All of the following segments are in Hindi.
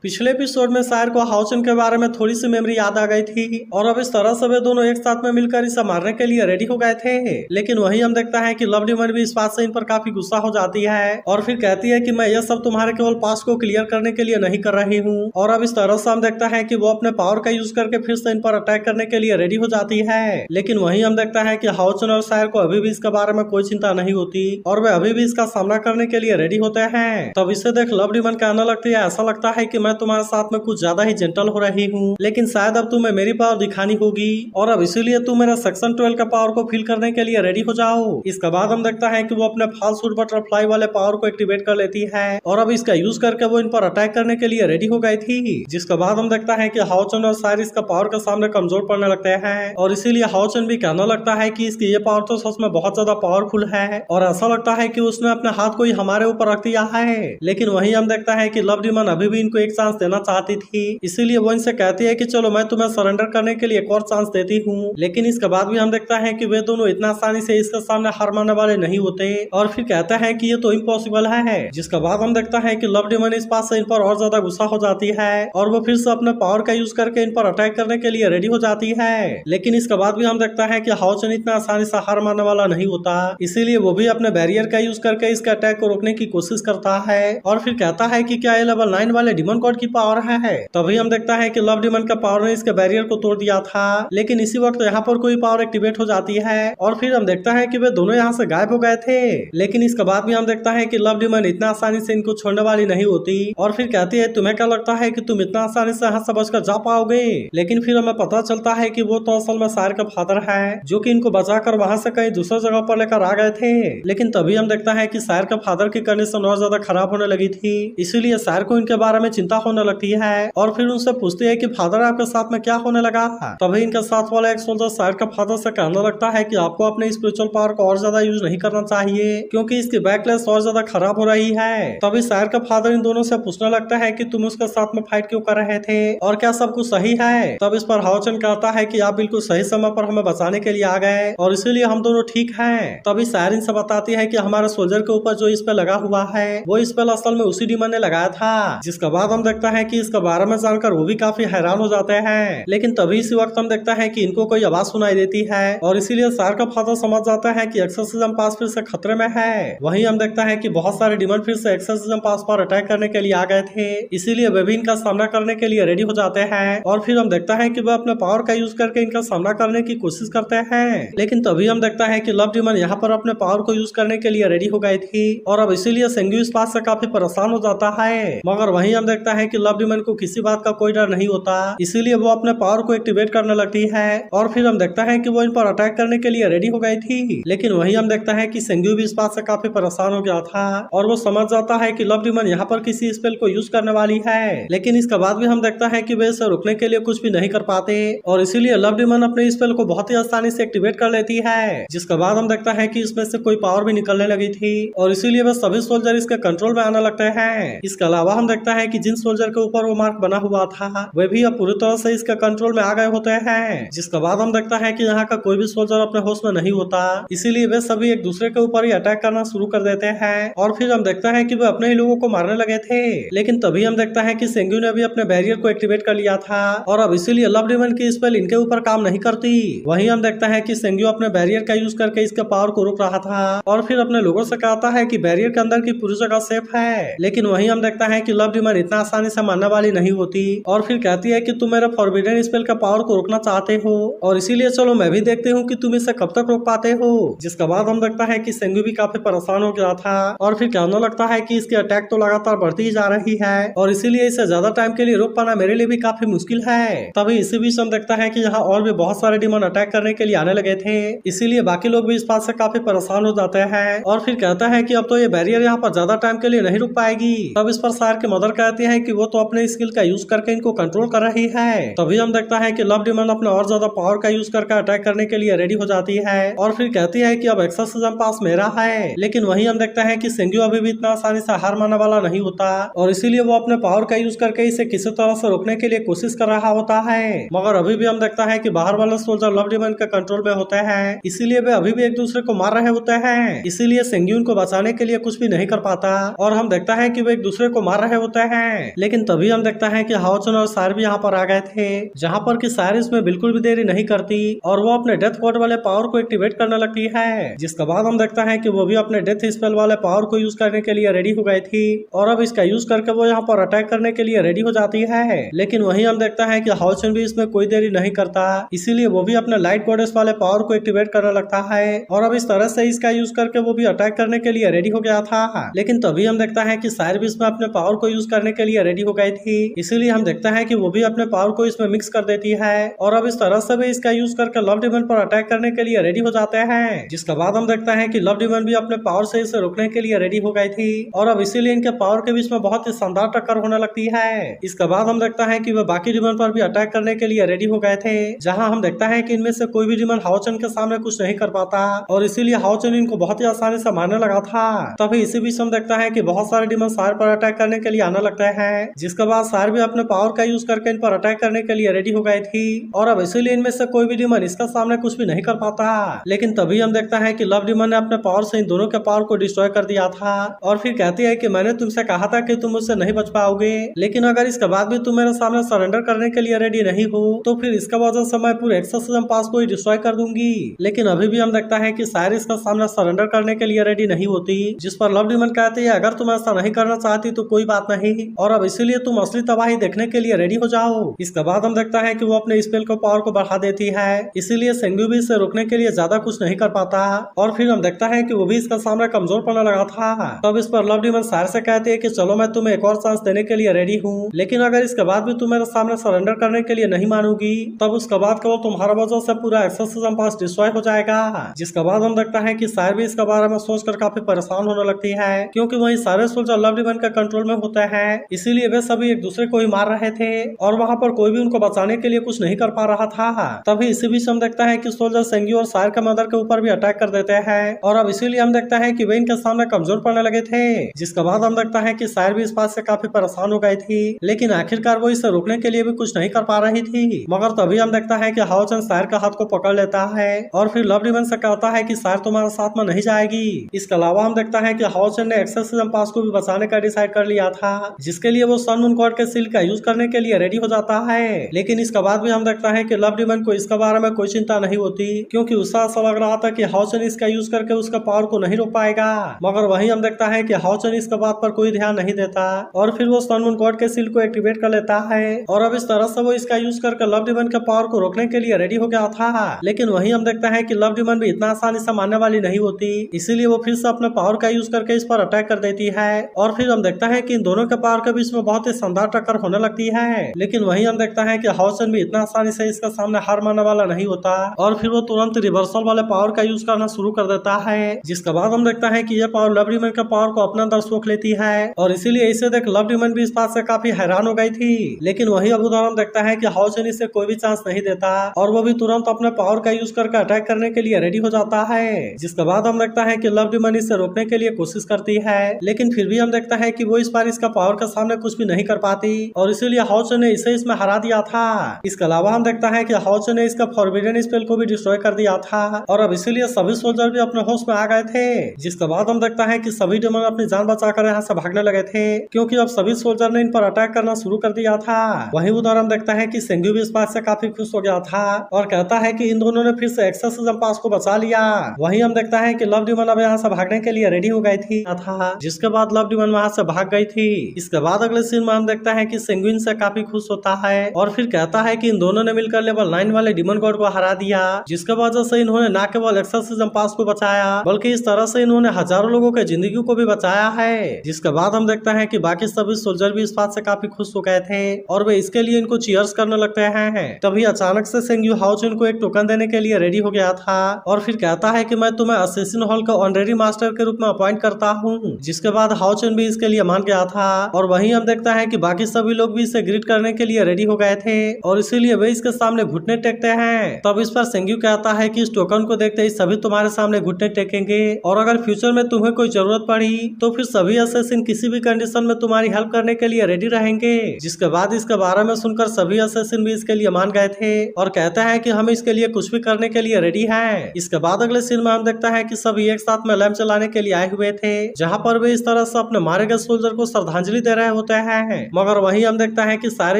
पिछले एपिसोड में शायर को हाउचन के बारे में थोड़ी सी मेमोरी याद आ गई थी और अब इस तरह से वे दोनों एक साथ में मिलकर इसे मारने के लिए रेडी हो गए थे। लेकिन वहीं हम देखता है कि लवलीमन भी इस बात से इन पर काफी गुस्सा हो जाती है और फिर कहती है कि मैं यह सब तुम्हारे केवल पास्ट को क्लियर करने के लिए नहीं कर रही हूँ। और अब इस तरह से हम देखता है कि वो अपने पावर का यूज करके फिर से इन पर अटैक करने के लिए रेडी हो जाती है। लेकिन वहीं हम देखता है कि हाउचन और शायर को अभी भी इसके बारे में कोई चिंता नहीं होती और वे अभी भी इसका सामना करने के लिए रेडी होते हैं। तब इसे देख लवलीमन कहने लगती है, ऐसा लगता है कि मैं तुम्हारे साथ में कुछ ज्यादा ही जेंटल हो रही हूँ, लेकिन शायद अब तुम्हें मेरी पावर दिखानी होगी और अब इसीलिए तुम मेरा सेक्शन 12 का पावर को फील करने के लिए रेडी हो जाओ। इसके बाद हम देखता है कि वो अपने फालसूट बटरफ्लाई वाले पावर को एक्टिवेट कर लेती है और अब इसका यूज करके वो इन पर अटैक करने के लिए रेडी हो गई थी। जिसके बाद हम देखता है कि हाउचन और शायर इसका पावर के सामने कमजोर पड़ने लगते हैं और इसीलिए हाउचन भी कहने लगता है कि इसकी ये पावर तो सच में बहुत ज्यादा पावरफुल है और ऐसा लगता है कि उसने अपने हाथ को ही हमारे ऊपर रख दिया है। लेकिन वहीं हम देखता है कि लवलीमन अभी भी इनको एक चांस देना चाहती थी, इसीलिए वो इनसे कहती है कि चलो मैं तुम्हें सरेंडर करने के लिए एक और चांस देती हूँ। लेकिन इसके बाद भी हम देखता है कि वे दोनों इतना आसानी से इसके सामने हार मानने वाले नहीं होते और फिर कहते हैं कि ये तो इम्पॉसिबल है। जिसके बाद हम देखता है कि लवलीमन इस बात से इन पर और ज्यादा गुस्सा हो जाती है और वो फिर से अपने पावर का यूज करके इन पर अटैक करने के लिए रेडी हो जाती है। लेकिन इसके बाद भी हम देखता है कि हाउचन इतना आसानी से हार मानने वाला नहीं होता, इसीलिए वो भी अपने बैरियर का यूज करके इसके अटैक को रोकने की कोशिश करता है और फिर कहता है कि क्या ये लेवल 9 वाले डिमन गॉड की पावर है। तभी हम देखता है कि लवलीमन का पावर ने इसके बैरियर को तोड़ दिया था, लेकिन इसी वक्त यहाँ पर कोई पावर एक्टिवेट हो जाती है और फिर हम देखता है कि वे दोनों यहाँ से गायब हो गए थे। लेकिन इसके बाद भी हम देखता है कि लवलीमन इतना आसानी से इनको छोड़ने वाली नहीं होती और फिर कहती है, तुम्हें क्या लगता है कि तुम इतना आसानी से यहाँ से बचकर जा पाओगे। लेकिन फिर हमें पता चलता है कि वो तो असल में शायर का फादर है जो कि इनको बचाकर वहां से कहीं दूसरी जगह पर लेकर आ गए थे। लेकिन तभी हम देखता है कि शायर का फादर की कंडीशन और ज्यादा खराब होने लगी थी, इसीलिए शायर को इनके बारे में चिंता होने लगती है और फिर उनसे पूछती है कि फादर आपके साथ में क्या होने लगा। तभी इनके साथ वाला एक सोल्जर शायर का फादर से कहने लगता है कि आपको अपने स्पिरिचुअल पावर को और ज्यादा यूज नहीं करना चाहिए क्योंकि इसकी बैकलेस और ज्यादा खराब हो रही है। तभी शायर का फादर इन दोनों से पूछने लगता है कि तुम उसके साथ में फाइट क्यों कर रहे थे और क्या सब कुछ सही है। तब इस पर हाउचन कहता है कि आप बिल्कुल सही समय पर हमें बचाने के लिए आ गए और इसीलिए हम दोनों ठीक हैं। तभी शायर इनसे बताती है कि हमारे सोल्जर के ऊपर जो स्पेल लगा हुआ है वो स्पेल असल में उसी डिमन ने लगाया था। जिसके बाद हम देखता है कि इसके बारे में जानकर वो भी काफी हैरान हो जाते हैं। लेकिन तभी इसी वक्त हम देखता है कि इनको कोई आवाज सुनाई देती है और इसीलिए शायर का फादर समझ जाता है कि एक्सोर्सिज्म पास फिर से खतरे में है। वहीं हम देखता है कि बहुत सारे डिमन फिर से एक्सोर्सिज्म पास पर अटैक करने के लिए आ गए थे, इसीलिए वे भी इनका सामना करने के लिए रेडी हो जाते हैं और फिर हम देखता है कि वे अपने पावर का यूज करके इनका सामना करने की कोशिश करते हैं। लेकिन तभी हम देखता है कि लवलीमन यहाँ पर अपने पावर को यूज करने के लिए रेडी हो गई थी और अब इसीलिए सेंग्यू इस बात से काफी परेशान हो जाता है। मगर वहीं हम देखता है कि लवलीमन को किसी बात का कोई डर नहीं होता, इसीलिए वो अपने पावर को एक्टिवेट करने लगती है और फिर हम देखता है कि वो इन पर अटैक करने के लिए रेडी हो गई थी। लेकिन वहीं हम देखता है कि सेंग्यू भी इस बात से काफी परेशान हो गया था और वो समझ जाता है कि लवलीमन यहाँ पर किसी स्पेल को यूज करने वाली है। लेकिन इसके बाद भी हम देखता है कि वे इसे रोकने के लिए कुछ भी नहीं कर पाते और इसीलिए लवलीमन अपने स्पेल को बहुत ही आसानी से एक्टिवेट कर लेती है। जिसके बाद हम देखता है कि इसमें से कोई पावर भी निकलने लगी थी और इसीलिए वे सभी सोल्जर इसके कंट्रोल में आने लगते हैं। इसके अलावा हम देखता है कि जिन सोल्जर के ऊपर वो मार्क बना हुआ था वे भी अब पूरी तरह से इसके कंट्रोल में आ गए होते हैं। जिसके बाद हम देखता है कि यहाँ का कोई भी सोल्जर अपने होश में नहीं होता, इसीलिए वे सभी एक दूसरे के ऊपर ही अटैक करना शुरू कर देते हैं और फिर हम देखता है कि वे अपने ही लोगों को मारने लगे थे। लेकिन तभी हम देखता है कि सेंग्यू ने भी अपने बैरियर को एक्टिवेट कर लिया था और अब इसीलिए लवलीमन की स्पेल इनके ऊपर काम नहीं करती। वहीं हम देखता है कि सेंग्यू अपने बैरियर का यूज करके इसके पावर को रोक रहा था और फिर अपने लोगों से कहता है कि बैरियर के अंदर की पूरी जगह सेफ है। लेकिन वहीं हम देखता है कि लवलीमन इतना आसानी से मानने वाली नहीं होती और फिर कहती है कि तुम मेरे फॉरबिडन स्पेल का पावर को रोकना चाहते हो और इसीलिए चलो मैं भी देखती हूँ कि तुम इसे कब तक रोक पाते हो। जिसके बाद हम देखता है कि सेंग्यू भी काफी परेशान हो गया था और फिर कहने लगता है कि इसकी अटैक तो लगातार बढ़ती ही जा रही है और इसीलिए इसे ज्यादा टाइम के लिए रोक पाना मेरे लिए भी काफी मुश्किल है। तभी इसी बीच हम देखता है कि यहाँ और भी बहुत सारे डिमन अटैक करने के लिए आने लगे थे, इसीलिए बाकी लोग भी इस बात से काफी परेशान हो जाते हैं और फिर कहता है कि अब तो ये बैरियर यहाँ पर ज्यादा टाइम के लिए नहीं रुक पाएगी। तब इस पर शायर की मदर कहती है कि वो तो अपने स्किल का यूज करके इनको कंट्रोल कर रही है। तभी हम देखता है कि लवलीमन अपने और ज्यादा पावर का यूज करके अटैक करने के लिए रेडी हो जाती है और फिर कहती है कि अब एक्सोर्सिज्म पास मेरा है। लेकिन वहीं हम देखता है कि सेंग्यू अभी भी इतना आसानी से हार मानने वाला नहीं होता और इसीलिए वो अपने पावर का यूज करके इसे किसी तरह से रोकने के लिए कोशिश कर रहा होता है। मगर अभी भी हम देखता है कि बाहर वाले सोल्जर लवलीमन के कंट्रोल में होते हैं, इसीलिए वे अभी भी एक दूसरे को मार रहे होते हैं। इसीलिए सेंग्यू को बचाने के लिए कुछ भी नहीं कर पाता और हम देखता है कि वे एक दूसरे को मार रहे होते हैं। लेकिन तभी हम देखता है कि हाओचन और सायर भी यहाँ पर आ गए थे, जहाँ पर कि सायर इसमें बिल्कुल भी देरी नहीं करती और वो अपने डेथ कोड वाले पावर को एक्टिवेट करने लगती है। जिसके बाद हम देखता है कि वो भी अपने डेथ स्पेल वाले पावर को यूज करने के लिए रेडी हो गई थी और अब इसका यूज करके वो यहाँ पर अटैक करने के लिए रेडी हो जाती है। लेकिन वहीं हम देखता है कि हाओचन भी इसमें कोई देरी नहीं करता, इसीलिए वो भी अपने लाइट गॉडेस वाले पावर को एक्टिवेट करने लगता है और अब इस तरह से इसका यूज करके वो भी अटैक करने के लिए रेडी हो गया था। लेकिन तभी हम देखता है कि सायर भी इसमें अपने पावर को यूज करने के लिए रेडी हो गई थी, इसीलिए हम देखता है कि वो भी अपने पावर को इसमें मिक्स कर देती है और अब इस तरह से भी इसका यूज करके लव डिमन पर अटैक करने के लिए रेडी हो जाते हैं। जिसके बाद हम देखता है कि लव डिमन भी अपने पावर से इसे रोकने के लिए रेडी हो गई थी और अब इसीलिए इनके पावर के बीच में बहुत ही शानदार टक्कर होने लगती है। इसके बाद हम देखता है कि वे बाकी डिमन पर भी अटैक करने के लिए रेडी हो गए थे, जहां हम देखता है कि इनमें से कोई भी डिमन हाओचन के सामने कुछ नहीं कर पाता और इसीलिए हाओचन इनको बहुत ही आसानी से मारने लगा था। तभी इसी बीच हम देखता है कि बहुत सारे डिमन सायर पर अटैक करने के लिए आने लगते हैं, जिसके बाद सायर भी अपने पावर का यूज करके इन पर अटैक करने के लिए रेडी हो गई थी और अब इसीलिए इनमें से कोई भी डिमन इसका सामने कुछ भी नहीं कर पाता। लेकिन तभी हम देखता है कि लव डिमन ने अपने पावर से इन दोनों के पावर को डिस्ट्रॉय कर दिया था और फिर कहती है कि मैंने तुमसे कहा था कि तुम मुझसे नहीं बच पाओगे, लेकिन अगर इसके बाद भी तुम मेरे सामने सरेंडर करने के लिए रेडी नहीं हो तो फिर इसका वजह से मैं पूरे एक्सोर्सिज्म पास को ही डिस्ट्रॉय कर दूंगी। लेकिन अभी भी हम देखता है कि सायर इसका सामना सरेंडर करने के लिए रेडी नहीं होती, जिस पर लव डिमन कहती है अगर तुम ऐसा नहीं करना चाहती तो कोई बात नहीं और अब इसीलिए तुम असली तबाही देखने के लिए रेडी हो जाओ। इसके बाद हम देखता है कि वो अपने स्पेल को पावर को बढ़ा देती है, इसीलिए सेंग्यू भी इसे रोकने के लिए ज्यादा कुछ नहीं कर पाता और फिर हम देखता है कि वो भी इसका सामना कमजोर पड़ने लगा था। तब इस पर लव डिमन सायर से कहती है कि चलो मैं तुम्हें एक और चांस देने के लिए रेडी हूँ, लेकिन अगर इसके बाद भी तुम मेरे सामने सरेंडर करने के लिए नहीं मानोगी तब उसके बाद केवल तुम्हारा वजह से पूरा एक्सोर्सिज्म पास डिस्ट्रॉय हो जाएगा। जिसके बाद हम देखता है कि सायर भी इसके बारे में सोचकर काफी परेशान होने लगती है, क्योंकि वही सारे सोल्जर लव डिमन के कंट्रोल में होते हैं, इसीलिए वे सभी एक दूसरे को ही मार रहे थे और वहाँ पर कोई भी उनको बचाने के लिए कुछ नहीं कर पा रहा था। तभी इसी बीच हम देखता है कि सोल्जर सेंग्यू और सायर के मदर के ऊपर भी अटैक कर देते हैं और अब इसीलिए हम देखता है कि वे इनके सामने कमजोर पड़ने लगे थे। जिसके बाद हम देखता है कि सायर भी इस बात से काफी परेशान हो गई थी, लेकिन आखिरकार वो इसे रोकने के लिए भी कुछ नहीं कर पा रही थी। मगर तभी हम देखता है कि हाओचन सायर का हाथ को पकड़ लेता है और फिर लव डिमन से कहता है कि सायर तुम्हारे साथ में नहीं जाएगी। इसके अलावा हम देखता है कि हाओचन ने एक्सोर्सिज्म पास को भी बचाने का डिसाइड कर लिया था, जिसके लिए वो सन मून गॉड के सील का यूज करने के लिए रेडी हो जाता है। लेकिन इसके बाद भी हम देखता है कि लव डिमन को इसके बारे में कोई चिंता नहीं होती, क्योंकि उसका ऐसा लग रहा था कि हाओचन इसका यूज करके उसका पावर को नहीं रोक पाएगा। मगर वहीं हम देखता है कि हाओचन इसके बात पर कोई ध्यान नहीं देता और फिर वो सन मून गॉड के सील को एक्टिवेट कर लेता है और अब इस तरह से वो इसका यूज करके लव डिमन के पावर को रोकने के लिए रेडी हो गया था। लेकिन वहीं हम देखता है कि लव डिमन भी इतना आसानी से मारने वाली नहीं होती, इसीलिए वो फिर से अपने पावर का यूज करके इस पर अटैक कर देती है और फिर हम देखता है कि इन दोनों के पावर के बीच में बहुत ही शानदार टक्कर होने लगती है। लेकिन वहीं हम देखता है कि हाओचन भी इतना आसानी से इसका सामने हार मानने वाला नहीं होता और फिर वो तुरंत रिवर्सल वाले पावर का यूज करना शुरू कर देता है। जिसके बाद हम देखता है कि यह पावर लव डिमन के पावर को अपने अंदर सोख लेती है और इसीलिए इसे देख लव डिमन भी इस बात से काफी हैरान हो गई थी। लेकिन वहीं अब उधर हम देखता है कि हाओचन इसे कोई भी चांस नहीं देता और वो भी तुरंत अपने पावर का यूज करके अटैक करने के लिए रेडी हो जाता है। जिसके बाद हम देखता है कि लव डिमन इसे रोकने के लिए कोशिश करती है, लेकिन फिर भी हम देखता है कि वो इस बार इसका पावर के सामने कुछ भी नहीं कर पाती और इसीलिए हाओचन ने इसे इसमें हरा दिया था। इसके अलावा हम देखता है कि हाओचन ने इसका फॉरबिडन स्पेल को भी डिस्ट्रॉय कर दिया था और अब इसीलिए सभी सोल्जर भी अपने होश में आ गए थे। जिसके बाद हम देखता है कि सभी डिमन अपनी जान बचाकर यहाँ से भागने लगे थे, क्योंकि अब सभी सोल्जर ने इन पर अटैक करना शुरू कर दिया था। वहीं उधर हम देखता है कि सेंग्यू भी इस बात से काफी खुश हो गया था और कहता है कि इन दोनों ने फिर से एक्सोर्सिज्म पास को बचा लिया। वहीं हम देखता है कि लव डिमन अब यहाँ से भागने के लिए रेडी हो गई थी था, जिसके बाद लव डिमन वहाँ से भाग गई थी। इसके बाद अगले सीन में हम देखता है कि सेंग्यू इनसे काफी खुश होता है और फिर कहता है कि इन दोनों ने मिलकर लेवल 9 वाले डिमन गॉड को हरा दिया, जिसके वजह से इन्होंने न केवल एक्सोर्सिज्म पास को बचाया बल्कि इस तरह से इन्होंने हजारों लोगों के जिंदगी को भी बचाया है। जिसके बाद हम देखता है कि बाकी सभी सोल्जर भी इस बात से काफी खुश हो गए थे और वे इसके लिए इनको चीयर्स करने लगते हैं। तभी अचानक से सेंग्यू हाओचन को एक टोकन देने के लिए रेडी हो गया था और फिर कहता है कि मैं तुम्हें असैसिन हॉल का ऑनरेरी मास्टर के रूप में अपॉइंट करता हूँ। जिसके बाद हाओचन भी इसके लिए मान गया था और वहीं हम देखता है कि बाकी सभी लोग भी इसे ग्रीट करने के लिए रेडी हो गए थे और इसीलिए वे इसके सामने घुटने टेकते हैं। तब इस पर सेंग्यू कहता है कि इस टोकन को देखते ही सभी तुम्हारे सामने घुटने टेकेंगे और अगर फ्यूचर में तुम्हें कोई जरूरत पड़ी तो फिर सभी असैसिन किसी भी कंडीशन में तुम्हारी हेल्प करने के लिए रेडी रहेंगे। जिसके बाद इसके बारे में सुनकर सभी असैसिन भी इसके लिए मान गए थे और कहते हैं कि हम इसके लिए कुछ भी करने के लिए रेडी हैं। इसके बाद अगले सीन में हम देखता है कि सभी एक साथ में लैंप चलाने के लिए आए हुए थे, जहाँ पर वे इस तरह से अपने मारे गए सोल्जर को श्रद्धांजलि दे रहे होते हैं। मगर वहीं हम देखता है कि सारी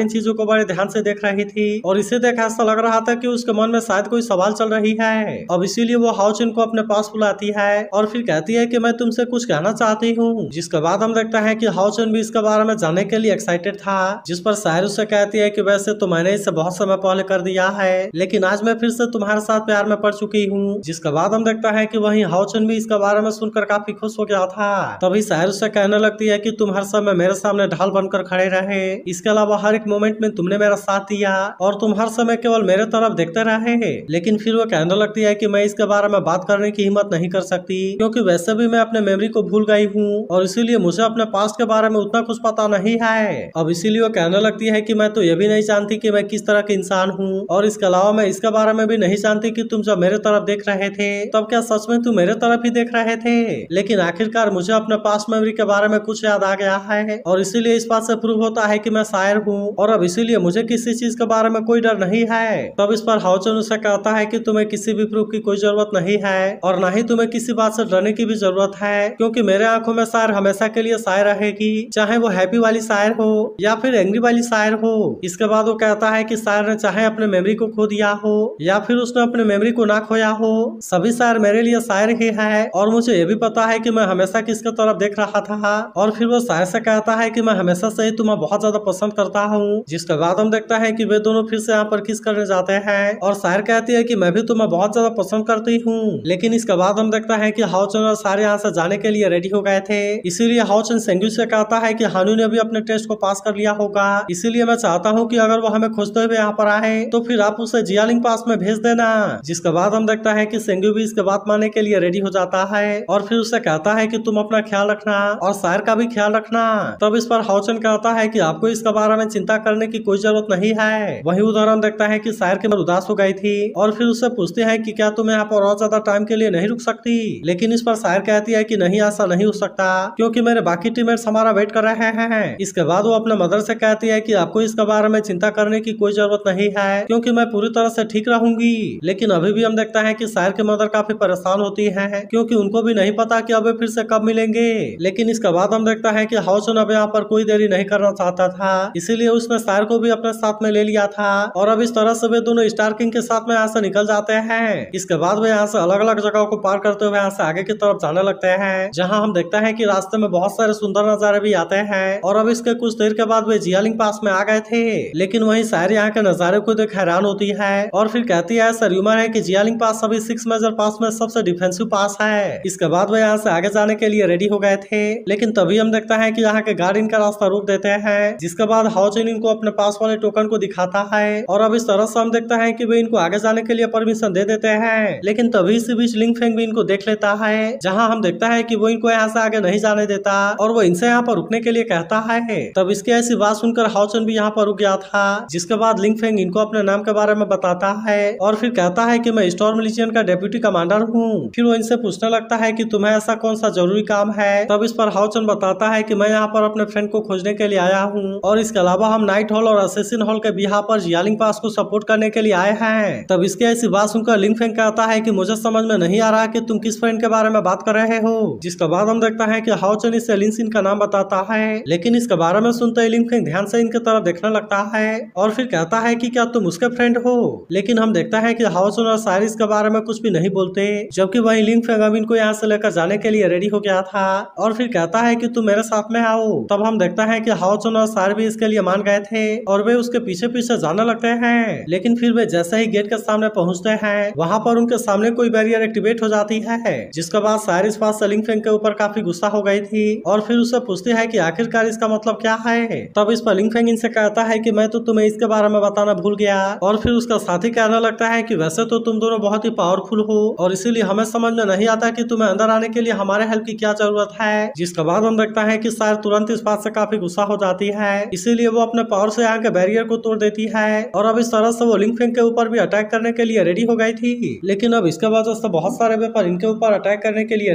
इन चीजों को बड़े ध्यान से देख रही थी और इसे देख ऐसा लग रहा था कि उसके मन में शायद कोई सवाल चल रही है। अब इसीलिए वो हाओचुन को अपने पास बुलाती है और फिर कहती है कि मैं तुमसे कुछ कहना चाहती हूँ। जिसके बाद हम देखता है कि हाओचुन भी इसके बारे में जानने के लिए एक्साइटेड था। जिस पर सायर उससे कहती है कि वैसे तो मैंने इसे बहुत समय पहले कर दिया है, लेकिन आज मैं फिर से तुम्हारे साथ प्यार में पड़ चुकी हूँ। जिसके बाद हम देखता है कि वहीं हाओचुन भी इसके बारे में सुनकर काफी खुश हो गया था। तभी सायर उससे कहने लगती है कि तुम हर समय मेरे सामने ढाल बनकर खड़े रहे, इसके अलावा हर एक मोमेंट में तुमने मेरा साथ दिया और तुम हर समय केवल मेरे तरफ देखते रहे। लेकिन फिर वो कहने लगती है कि मैं इसके बारे में बात करने की हिम्मत नहीं कर सकती, क्योंकि वैसे भी मैं अपने मेमोरी को भूल गई हूँ और इसीलिए मुझे अपने पास्ट के बारे में उतना कुछ पता नहीं है। अब इसीलिए वो कहने लगती है कि मैं तो ये भी नहीं जानती कि मैं किस तरह के इंसान हूँ और इसके अलावा मैं इसके बारे में भी नहीं जानती कि तुम जब मेरे तरफ देख रहे थे तब क्या सच में तुम मेरे तरफ ही देख रहे थे। लेकिन आखिरकार मुझे अपने पास्ट मेमोरी के बारे में कुछ याद आ गया है और इसीलिए इस बात से प्रूव होता है कि मैं शायर हूँ और अब इसीलिए मुझे किसी चीज के बारे में कोई डर नहीं है। तब इस पर हाओचुन उसे कहता है कि तुम्हें किसी भी प्रूफ की कोई जरूरत नहीं है और न ही तुम्हें किसी बात से डरने की भी जरूरत है, क्योंकि मेरे आंखों में शायर हमेशा के लिए शायर रहेगी, चाहे वो हैप्पी वाली शायर हो या फिर एंग्री वाली शायर हो। इसके बाद वो कहता है कि शायर ने चाहे अपने मेमोरी को खो दिया हो या फिर उसने अपने मेमोरी को ना खोया हो, सभी शायर मेरे लिए शायर ही है और मुझे ये भी पता है कि मैं हमेशा किसके तरफ देख रहा था। और फिर वो शायर से कहता है कि मैं हमेशा से ही तुम्हें बहुत ज्यादा पसंद करता हूँ। जिसके बाद हम देखता है कि वे दोनों फिर से यहाँ पर किस करने जाते हैं और शायर कहती है कि मैं भी तुम्हें बहुत ज्यादा पसंद करती हूँ। लेकिन इसके बाद हम देखता है कि हाओचुन और शायर यहाँ से जाने के लिए रेडी हो गए थे, इसीलिए हाओचुन सेंग्यू से कहता है कि हानू ने भी अपने टेस्ट को पास कर लिया होगा, इसीलिए मैं चाहता हूँ कि अगर वो हमें खोजते हुए यहाँ पर आए तो फिर आप उसे जियालिंग पास में भेज देना। जिसके बाद हम देखता है कि सेंग्यू भी इसके बात मानने के लिए रेडी हो जाता है और फिर उसे कहता है कि तुम अपना ख्याल रखना और शायर का भी ख्याल रखना। तब इस पर हाओचुन कहता है कि आपको इसके बारे में चिंता करने की कोई जरूरत नहीं है। वही उदाहरण देखता है कि शायर के मन उदास हो गई थी और फिर उससे पूछते हैं कि क्या तुम यहाँ पर और ज्यादा टाइम के लिए नहीं रुक सकती। लेकिन इस पर शायर कहती है कि नहीं, ऐसा नहीं हो सकता, क्योंकि मेरे बाकी टीममेट्स हमारा वेट कर रहे हैं। इसके बाद वो अपने मदर से कहती है कि आपको इसके बारे में चिंता करने की कोई जरूरत नहीं है, क्योंकि मैं पूरी तरह से ठीक रहूंगी। लेकिन अभी भी हम देखता है कि शायर के मदर काफी परेशान होती है, क्योंकि उनको भी नहीं पता कि अब फिर से कब मिलेंगे। लेकिन इसके बाद हम देखता है कि हाओचुन अब यहाँ पर कोई देरी नहीं करना चाहता था, इसीलिए उसने शायर को भी अपने साथ में ले लिया था और अब इस तरह से वे दोनों स्टार किंग के साथ में यहाँ से निकल जाते हैं। इसके बाद वे यहाँ से अलग अलग जगहों को पार करते हुए यहाँ से आगे की तरफ जाने लगते हैं, जहाँ हम देखते हैं कि रास्ते में बहुत सारे सुंदर नजारे भी आते हैं और अब इसके कुछ देर के बाद वे जियालिंग पास में आ गए थे। लेकिन वही शायर यहाँ के नजारे को देख हैरान होती है और फिर कहती है ऐसा र्यूमर है कि जियालिंग पास सभी 6 मेजर पास में सबसे डिफेंसिव पास है। इसके बाद वे यहाँ से आगे जाने के लिए रेडी हो गए थे, लेकिन तभी हम देखता है कि यहाँ के गार्ड इनका रास्ता रोक देते हैं। जिसके बाद हाओचुन इनको अपने पास वाले टोकन को दिखाता है और अब इस तरह से हम देखता है कि वे इनको आगे जाने के लिए परमिशन दे देते हैं। लेकिन तभी इसी बीच लिंगफेंग भी इनको देख लेता है, जहाँ हम देखता है कि वो इनको यहाँ से आगे नहीं जाने देता और वो इनसे यहाँ पर रुकने के लिए कहता है। तब इसकी ऐसी बात सुनकर हाओचुन भी यहाँ पर रुक गया था। जिसके बाद लिंगफेंग इनको अपने नाम के बारे में बताता है और फिर कहता है कि मैं स्टॉर्म लीजियन का डेप्यूटी कमांडर हूँ। फिर वो इनसे पूछने लगता है कि तुम्हें ऐसा कौन सा जरूरी काम है। तब इस पर हाओचुन बताता है कि मैं यहाँ पर अपने फ्रेंड को खोजने के लिए आया हूँ और इसके अलावा हम नाइट हॉल और असेसिन हॉल के बिहाफ पर जियालिंग पास को सपोर्ट करने के लिए आए हैं। तब इसकी ऐसी बात सुनकर लिंगफेंग कहता है कि मुझे समझ में नहीं आ रहा कि तुम किस फ्रेंड के बारे में बात कर रहे हो। जिसके बाद हम देखता है कि हाओचुन इसे लिंसिन का नाम बताता है, लेकिन इसके बारे में सुनते ही लिंगफेंग ध्यान से इनके तरफ देखने लगता है और फिर कहता है कि क्या तुम उसके फ्रेंड हो। लेकिन हम देखता है कि हाओचुन और शायर इसके बारे में कुछ भी नहीं बोलते, जबकि वही लिंगफेंग अब इनको यहाँ से लेकर जाने के लिए रेडी हो गया था और फिर कहता है कि तुम मेरे साथ में आओ। तब हम देखता है कि हाओचुन और शायर भी इसके लिए मान गए थे और वे उसके पीछे पीछे जाने लगते हैं। लेकिन फिर वे जैसे ही गेट के सामने पहुंचते हैं, वहाँ पर उनके सामने कोई बैरियर एक्टिवेट हो जाती है। जिसके बाद शायर इस बात से लिंगफेंग के ऊपर काफी गुस्सा हो गई थी और फिर उससे पूछती है कि आखिरकार इसका मतलब क्या है। तब इस पर लिंगफेंग इनसे कहता है कि मैं तो तुम्हें इसके बारे में बताना भूल गया और फिर उसका साथी कहने लगता है कि वैसे तो तुम दोनों बहुत ही पावरफुल हो और इसीलिए हमें समझ में नहीं आता कि तुम्हें अंदर आने के लिए हमारे हेल्प की क्या जरूरत है। जिसके बाद हम देखता है कि शायर तुरंत इस बात से काफी गुस्सा हो जाती है, इसीलिए वो अपने पावर से यहाँ के बैरियर को तोड़ देती है और अब इस तरह से वो लिंगफेंग के ऊपर भी अटैक करने के लिए रेडी हो गई थी। लेकिन अब इसके वजह से बहुत सारे वेपन इनके ऊपर अटैक करने के लिए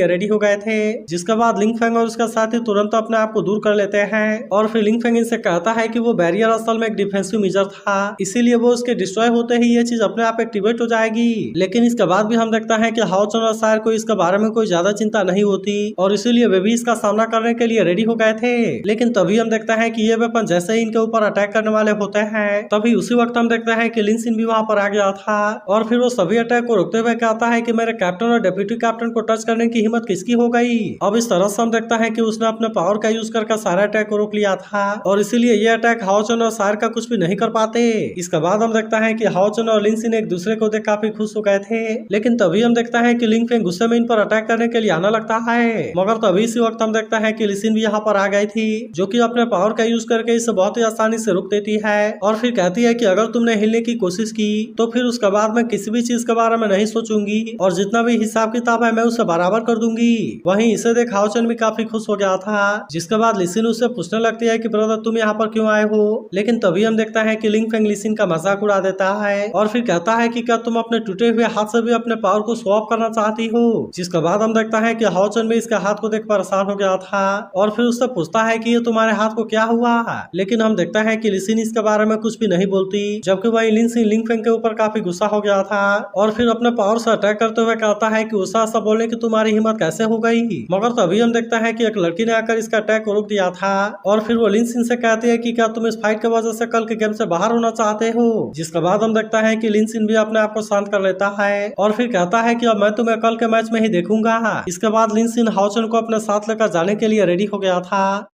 रेडी हो गए थे। जिसके बाद लिंगफेंग और उसका साथी तुरंत अपने आप को दूर कर लेते हैं और फिर लिंगफेंग इनसे कहता है कि वो बैरियर असल में एक डिफेंसिव मेजर था, इसीलिए वो उसके डिस्ट्रॉय होते ही ये चीज अपने आप एक्टिवेट हो जाएगी। लेकिन इसके बाद भी हम देखता है कि हाओचुन और शायर को इसके बारे में कोई ज्यादा चिंता चिंता नहीं होती और इसीलिए वे भी इसका सामना करने के लिए रेडी हो गए थे। लेकिन तभी हम देखते हैं कि ये वेपन जैसे ही इनके ऊपर अटैक करने वाले होते हैं तभी उसी वक्त हम देखते हैं कि लिन सिन भी वहां पर आ गया था और फिर वो सभी अटैक को रोकते हुए कहता है कि मेरे कैप्टन और डिप्टी कैप्टन को टच करने की हिम्मत किसकी हो गई। अब इस तरह से हम देखते हैं कि उसने अपने पावर का यूज करके सारे अटैक को रोक लिया था और इसीलिए ये अटैक हाओचन और सायर का कुछ भी नहीं कर पाते। इसके बाद हम देखता है कि हाओचन और लिन सिन एक दूसरे को देख काफी खुश हो गए थे। लेकिन तभी हम देखता है कि लिंग फेंग गुस्से में इन पर अटैक करने के लिए आना लगता है मगर तभी इसी वक्त हम देखता है कि लिसिन भी यहाँ पर आ गई थी जो कि अपने पावर का यूज करके इसे बहुत ही आसानी से रोक देती है और फिर कहती है कि अगर तुमने हिलने की कोशिश की तो फिर उसके बाद मैं किसी भी चीज के बारे में नहीं सोचूंगी और जितना भी हिसाब किताब है मैं उसे बराबर कर दूंगी। वहीं इसे देख हाओचन भी काफी खुश हो गया था जिसके बाद लिसिन उससे पूछने लगती है कि ब्रदर तुम यहाँ पर क्यों आए हो। लेकिन तभी हम देखता है कि लिंग फेंग लिसिन का मजाक उड़ा देता है और फिर कहता है कि क्या तुम अपने टूटे हुए हाथ से भी अपने पावर को शो ऑफ करना चाहती हो। जिसके बाद हम देखता है कि हाओचन भी इसके हाथ को देख परेशान हो गया था और फिर उससे पूछता है कि ये तुम्हारे हाथ को क्या हुआ। लेकिन हम देखता है कि लिसिन इसके बारे में कुछ भी नहीं बोलती जबकि वही लिन सिन लिंग फेंग के ऊपर काफी गुस्सा हो गया था और फिर अपने पावर से अटैक करते हुए कहता है कि उसे ऐसा बोलने की तुम्हारी हिम्मत कैसे हो गई। मगर तभी हम देखता है कि एक लड़की ने आकर इसका अटैक को रोक दिया था और फिर वो लिन सिन से कहती है कि क्या तुम इस फाइट की वजह से कल के गेम से बाहर होना चाहते हो। जिसके बाद हम देखता है कि लिन सिन भी अपने आप को शांत कर लेता है और फिर कहता है कि अब मैं तुम्हें कल के मैच में ही देखूंगा। इसके बाद लिन सिन हाओचन को अपने साथ लेकर जाने के लिए रेडी हो गया था।